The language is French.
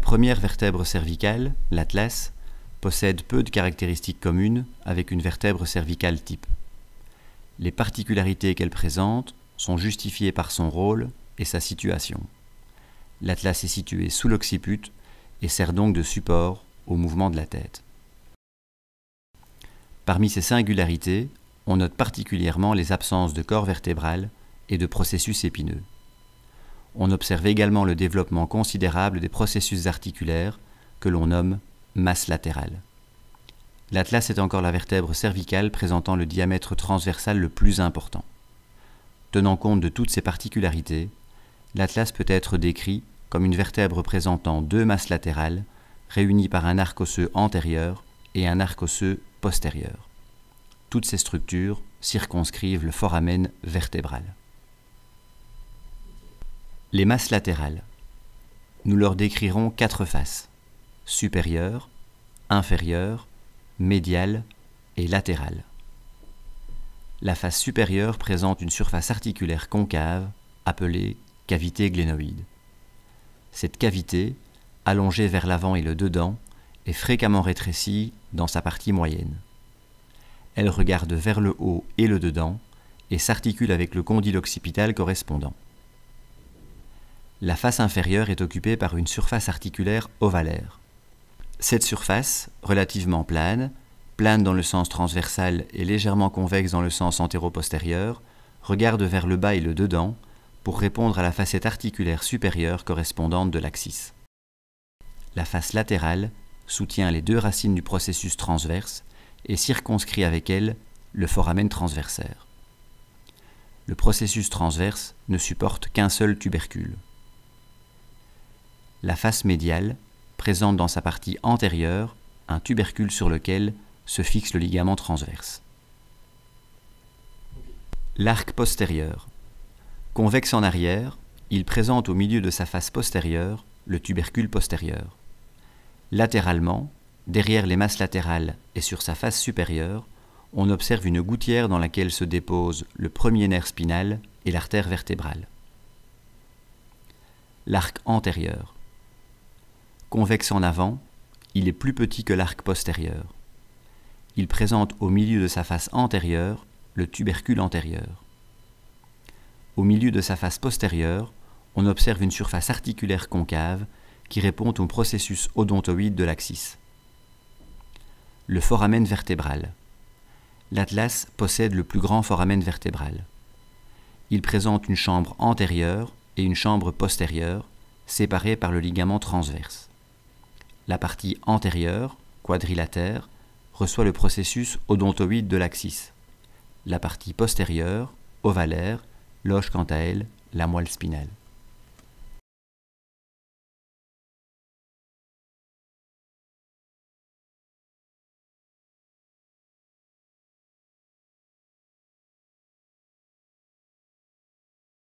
première vertèbre cervicale, l'atlas, possède peu de caractéristiques communes avec une vertèbre cervicale type. Les particularités qu'elle présente sont justifiées par son rôle et sa situation. L'atlas est situé sous l'occiput et sert donc de support au mouvement de la tête. Parmi ces singularités, on note particulièrement les absences de corps vertébral et de processus épineux. On observe également le développement considérable des processus articulaires que l'on nomme masse latérale. L'atlas est encore la vertèbre cervicale présentant le diamètre transversal le plus important. Tenant compte de toutes ces particularités, l'atlas peut être décrit comme une vertèbre présentant deux masses latérales réunies par un arc osseux antérieur et un arc osseux postérieur. Toutes ces structures circonscrivent le foramen vertébral. Les masses latérales. Nous leur décrirons quatre faces: supérieure, inférieure, médiale et latérale. La face supérieure présente une surface articulaire concave appelée cavité glénoïde. Cette cavité, allongée vers l'avant et le dedans, est fréquemment rétrécie dans sa partie moyenne. Elle regarde vers le haut et le dedans et s'articule avec le condyle occipital correspondant. La face inférieure est occupée par une surface articulaire ovalaire. Cette surface, relativement plane dans le sens transversal et légèrement convexe dans le sens antéro-postérieur, regarde vers le bas et le dedans pour répondre à la facette articulaire supérieure correspondante de l'axis. La face latérale soutient les deux racines du processus transverse et circonscrit avec elle le foramen transversaire. Le processus transverse ne supporte qu'un seul tubercule. La face médiale présente dans sa partie antérieure un tubercule sur lequel se fixe le ligament transverse. L'arc postérieur. Convexe en arrière, il présente au milieu de sa face postérieure le tubercule postérieur. Latéralement, derrière les masses latérales et sur sa face supérieure, on observe une gouttière dans laquelle se dépose le premier nerf spinal et l'artère vertébrale. L'arc antérieur. Convexe en avant, il est plus petit que l'arc postérieur. Il présente au milieu de sa face antérieure le tubercule antérieur. Au milieu de sa face postérieure, on observe une surface articulaire concave qui répond au processus odontoïde de l'axis. Le foramen vertébral. L'atlas possède le plus grand foramen vertébral. Il présente une chambre antérieure et une chambre postérieure, séparées par le ligament transverse. La partie antérieure, quadrilatère, reçoit le processus odontoïde de l'axis. La partie postérieure, ovalaire, loge quant à elle la moelle spinale.